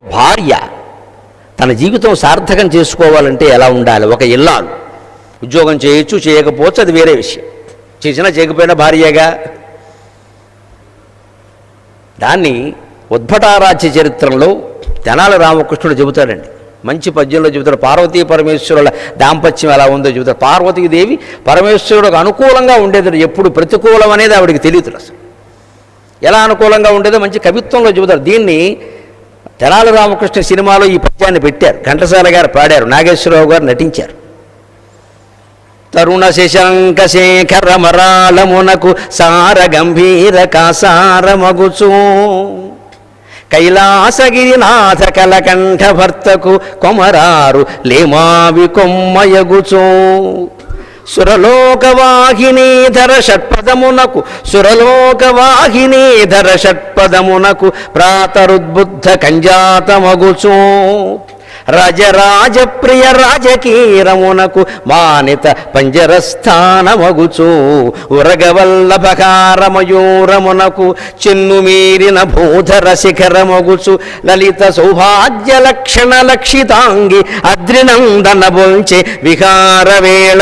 భార్య తన జీవితం సార్థకం చేసుకోవాలంటే ఎలా ఉండాలి? ఒక ఇల్లాలు ఉద్యోగం చేయొచ్చు, చేయకపోవచ్చు, అది వేరే విషయం. చేసినా చేయకపోయినా భార్యగా. దాన్ని ఉద్భటారాధ్య చరిత్రలో తెనాలి రామకృష్ణుడు చెబుతాడండి. మంచి పద్యంలో చెబుతాడు. పార్వతీ పరమేశ్వరుల దాంపత్యం ఎలా ఉందో చెబుతాడు. పార్వతీదేవి పరమేశ్వరుడికి అనుకూలంగా ఉండేది, ఎప్పుడు ప్రతికూలం అనేది ఆవిడికి తెలియదు. అసలు ఎలా అనుకూలంగా ఉండేదో మంచి కవిత్వంలో చెబుతారు. దీన్ని తెనాలి రామకృష్ణ సినిమాలో ఈ పద్యాన్ని పెట్టారు. ఘంటసాల గారు పాడారు, నాగేశ్వరరావు గారు నటించారు. తరుణ శశాంక శేఖర మరాళమునకు సార గంభీర కాసారమగుచు కైలాసగిరినాథ కలకంఠ భర్తకు కొమరారు లేమావి కొమ్మయగుచు సురలోకవాహినీధర షట్పదమునకు ప్రాతరుద్బుద్ధ కంజాతమగుచు రాజరాజప్రియ రాజకీరమునకు మానిత పంజరస్థానమగుచు ఉరగవల్లభకారమయూరమునకు చెన్నుమీరిన భూధర శిఖరమగుచు లలిత సౌభాగ్య లక్షణ లక్షితాంగి అద్రినందన బొంచె విహారవేళ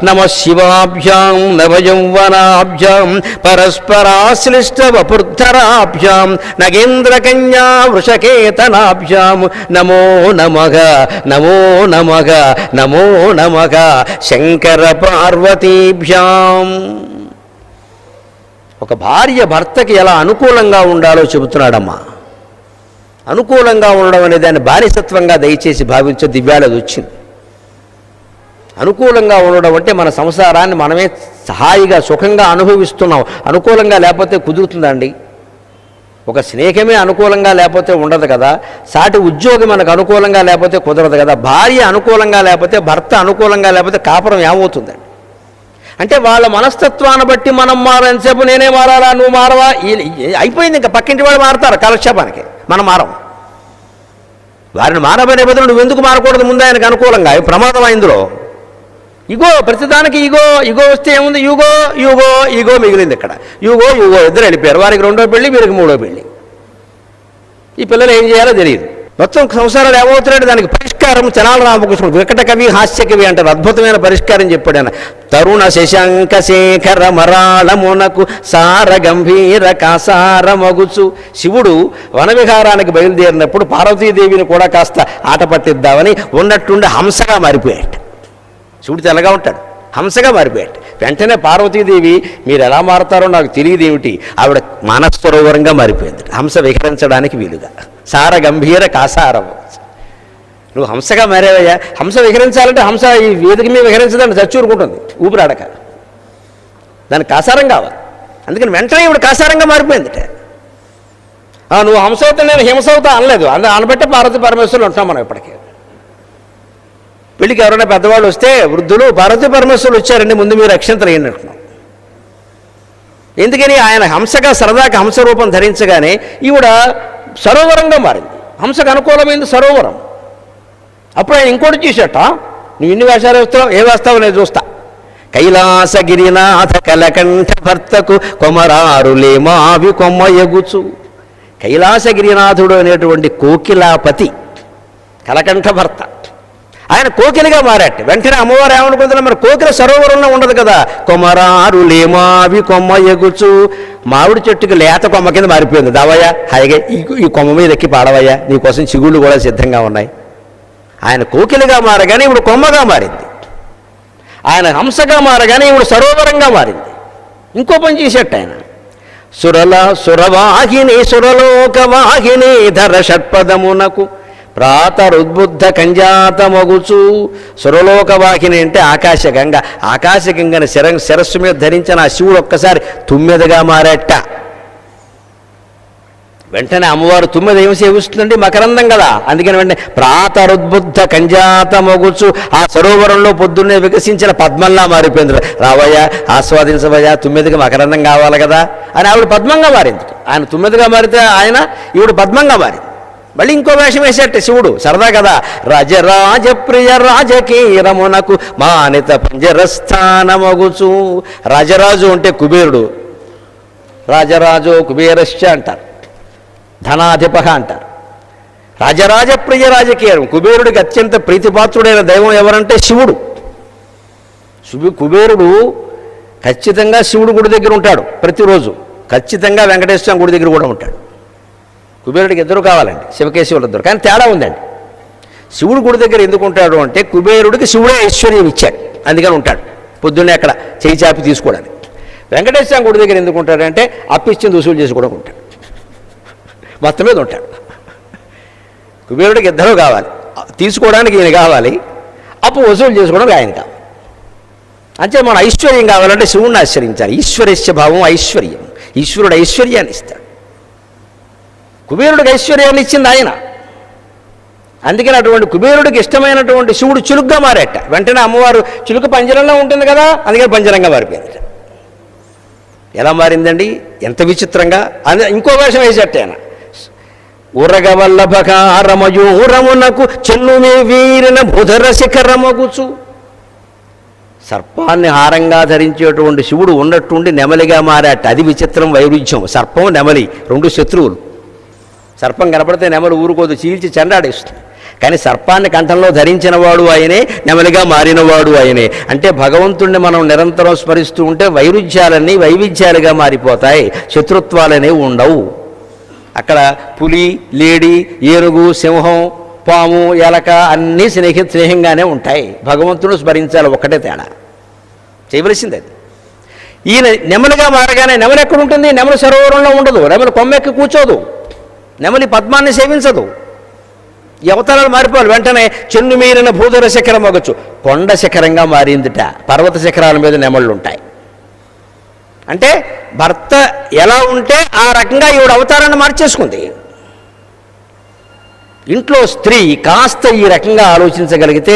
నమ శివాభ్యాం నవయౌవనాభ్యాం పరస్పరాశ్లిష్ట వపుర్ధరాభ్యాం నగేంద్రకన్యా వృషకేతనాభ్యాం నమో నమః నమో నమః నమో నమః శంకర పార్వతీభ్యాం. ఒక భార్య భర్తకి ఎలా అనుకూలంగా ఉండాలో చెబుతున్నాడమ్మా. అనుకూలంగా ఉండడం అనే దాన్ని బానిసత్వంగా దయచేసి భావించే దివ్యాలు అది వచ్చింది. అనుకూలంగా ఉండడం అంటే మన సంసారాన్ని మనమే హాయిగా సుఖంగా అనుభవిస్తున్నాం. అనుకూలంగా లేకపోతే కుదురుతుందండి? ఒక స్నేహమే అనుకూలంగా లేకపోతే ఉండదు కదా. సాటి ఉద్యోగం మనకు అనుకూలంగా లేకపోతే కుదరదు కదా. భార్య అనుకూలంగా లేకపోతే, భర్త అనుకూలంగా లేకపోతే కాపురం ఏమవుతుందండి? అంటే వాళ్ళ మనస్తత్వాన్ని బట్టి మనం మారేంతసేపు నేనే మారాలా, నువ్వు మారవా, అయిపోయింది. ఇంకా పక్కింటి వాళ్ళు మారతారు కాలక్షేపానికి, మనం మారం. వారిని మారబడే బదులు నువ్వు ఎందుకు మారకూడదు? ముందు ఆయనకు అనుకూలంగా. ప్రమాదం ఇందులో ఇగో, ప్రతిదానికి ఇగో వస్తే ఏముంది? యుగో మిగిలింది. ఇక్కడ యుగో ఇద్దరు వెళ్ళిపోయారు. వారికి రెండో పెళ్ళి, వీరికి మూడో పెళ్ళి. ఈ పిల్లలు ఏం చేయాలో తెలియదు. మొత్తం సంసారాలు ఏమవుతున్నాడు? దానికి పరిష్కారం తెనాలి రామకృష్ణుడు వికట కవి, హాస్య కవి అంటారు. అద్భుతమైన పరిష్కారం చెప్పాడు ఆయన. తరుణ శశాంక శేఖర మరాళమునకు సార గంభీర కాసారమగుచు. శివుడు వనవిహారానికి బయలుదేరినప్పుడు పార్వతీదేవిని కూడా కాస్త ఆట పట్టిద్దామని ఉన్నట్టుండి హంసగా మారిపోయాడు. శివుడు తెల్లగా ఉంటాడు, హంసగా మారిపోయాడు. వెంటనే పార్వతీదేవి మీరు ఎలా మారుతారో నాకు తెలియదు ఏమిటి, ఆవిడ మానసరోవరంగా మారిపోయింది, హంస విహరించడానికి వీలుగా. సార గంభీర కాసారం. నువ్వు హంసగా మారేవయ్యా. హంస విహరించాలంటే హంస ఈ వేదిక మీద విహరించదని చచ్చూరుకుంటుంది ఊపిరాడక. దానికి కాసారం కావాలి. అందుకని వెంటనే ఇప్పుడు కాసారంగా మారిపోయిందిట. నువ్వు హంస అవుతా, నేను హింస అవుతా అనలేదు. అనబట్టే పార్వతీ పరమేశ్వరులు ఉంటున్నాం మనం ఇప్పటికే. పెళ్ళికి ఎవరైనా పెద్దవాళ్ళు వస్తే వృద్ధులు పార్వతీ పరమేశ్వరులు వచ్చారండి ముందు మీరు అక్షంతలు ఏంటంటున్నాం. ఎందుకని ఆయన హంసగా సరదాగా హంస రూపం ధరించగానే ఈవిడ సరోవరంగా మారింది. హంసకు అనుకూలమైంది సరోవరం. అప్పుడు ఆయన ఇంకోటి చూసేట, నువ్వు ఇన్ని వేషాలు వేస్తావు, ఏ వేస్తావో నేను చూస్తా. కైలాసగిరినాథ కలకంఠ భర్తకు కొమరారులే మావి కొమ్మయగుచు. కైలాసగిరినాథుడు అనేటువంటి కోకిలాపతి కలకంఠ భర్త, ఆయన కోకిలిగా మారాట. వెంటనే అమ్మవారు ఏమనుకుంటున్నా, మరి కోకిల సరోవరంలో ఉండదు కదా. కొమరారు లేమావి కొమ్మ ఎగుచు. మామిడి చెట్టుకి లేత కొమ్మ కింద మారిపోయింది. దావయ్య హాయిగా ఈ కొమ్మ మీద ఎక్కి పాడవయ్యా, నీకోసం చిగుళ్ళు కూడా సిద్ధంగా ఉన్నాయి. ఆయన కోకిలిగా మారగానే ఇప్పుడు కొమ్మగా మారింది. ఆయన హంసగా మారగానే ఇప్పుడు సరోవరంగా మారింది. ఇంకో పని చేసేట ఆయన. సురవాహిని సురలోకవాహిని ధర షట్పదమునకు ప్రాతరుద్బుద్ధ కంజాతమగుచు. సురలోకవాహిని అంటే ఆకాశగంగ. ఆకాశగంగని శిరస్సు మీద ధరించిన ఆ శివుడు ఒక్కసారి తుమ్మెదగా మారట. వెంటనే అమ్మవారు తుమ్మెద ఏమి సేవిస్తుందండి? మకరందం కదా. అందుకని వెంటనే ప్రాతరుద్బుద్ధ కంజాతమగుచు. ఆ సరోవరంలో పొద్దున్నే వికసించిన పద్మంలా మారిపోయింది. రావయ్యా, ఆస్వాదించవయ్యా, తుమ్మెదకి మకరందం కావాలి కదా అని ఆవిడ పద్మంగా మారింది. ఆయన తుమ్మెదగా మారితే ఆయన ఈవిడ పద్మంగా మారింది. మళ్ళీ ఇంకో వేషం వేసేట శివుడు సరదా కదా. రాజరాజ ప్రియ రాజకీరమునకు మానిత పంజరస్థానమగుచు. రాజరాజు అంటే కుబేరుడు, రాజరాజో కుబేరశ్చ అంటారు, ధనాధిప అంటారు. రాజరాజ ప్రియ రాజకీయం. కుబేరుడికి అత్యంత ప్రీతిపాత్రుడైన దైవం ఎవరంటే శివుడు. కుబేరుడు ఖచ్చితంగా శివుడు గుడి దగ్గర ఉంటాడు ప్రతిరోజు, ఖచ్చితంగా వెంకటేశ్వర స్వామి గుడి దగ్గర కూడా ఉంటాడు. కుబేరుడికి ఇద్దరు కావాలండి, శివకేశవులు ఇద్దరు. కానీ తేడా ఉందండి. శివుడు గుడి దగ్గర ఎందుకు ఉంటాడు అంటే కుబేరుడికి శివుడే ఐశ్వర్యం ఇచ్చాడు, అందుకని ఉంటాడు పొద్దున్నే అక్కడ చేయి చాపి తీసుకోవడానికి. వెంకటేశ్వర స్వామి గుడి దగ్గర ఎందుకు ఉంటాడంటే అప్పిచ్చింది వసూలు చేసి కూడా ఉంటాడు, మొత్తం మీద ఉంటాడు. కుబేరుడికి ఇద్దరు కావాలి, తీసుకోవడానికి ఈయన కావాలి, అప్పు వసూలు చేసుకోవడానికి ఆయన కావాలి. అంటే మన ఐశ్వర్యం కావాలంటే శివుడిని ఆశ్రయించాలి. ఈశ్వరస్య భావం ఐశ్వర్యం, ఈశ్వరుడు ఐశ్వర్యాన్ని ఇస్తాడు. కుబేరుడికి ఐశ్వర్యాన్ని ఇచ్చింది ఆయన. అందుకని అటువంటి కుబేరుడికి ఇష్టమైనటువంటి శివుడు చిలుగ్గా మారేట. వెంటనే అమ్మవారు చిలుక పంజరంలో ఉంటుంది కదా, అందుకని పంజరంగా మారిపోయింది. ఎలా మారిందండి, ఎంత విచిత్రంగా! ఇంకో వేషం వేసేట ఆయన. ఉరగవల్లభకారమయూరమునకు చెన్నుమే వీరిన బుధర శిఖరమగుచు. సర్పాన్ని హారంగా ధరించేటువంటి శివుడు ఉన్నట్టుండి నెమలిగా మారాట. అది విచిత్రం, వైరుధ్యం. సర్పం నెమలి రెండు శత్రువులు. సర్పం కనపడితే నెమలి ఊరుకోదు, చీల్చి చెండాడేస్తుంది. కానీ సర్పాన్ని కంఠంలో ధరించిన వాడు ఆయనే, నెమలిగా మారినవాడు ఆయనే. అంటే భగవంతుణ్ణి మనం నిరంతరం స్మరిస్తూ ఉంటే వైరుధ్యాలన్నీ వైవిధ్యాలుగా మారిపోతాయి, శత్రుత్వాలనే ఉండవు. అక్కడ పులి, లేడి, ఏనుగు, సింహం, పాము, ఎలక అన్నీ స్నేహంగానే ఉంటాయి. భగవంతుడు స్మరించాలి, ఒక్కటే తేడా చేయవలసింది అది. ఈయన నెమలిగా మారగానే నెమలి ఎక్కడ ఉంటుంది? నెమలి సరోవరంలో ఉండదు, నెమలి కొమ్మెక్కి కూర్చోదు, నెమలి పద్మాన్ని సేవించదు. ఈ అవతారాలు మారిపోవాలి. వెంటనే చెన్ను మీరిన భూధర శిఖరం అవ్వచ్చు, కొండ శిఖరంగా మారిందిట. పర్వత శిఖరాల మీద నెమళ్ళు ఉంటాయి. అంటే భర్త ఎలా ఉంటే ఆ రకంగా ఈవిడ అవతారాన్ని మార్చేసుకుంది. ఇంట్లో స్త్రీ కాస్త ఈ రకంగా ఆలోచించగలిగితే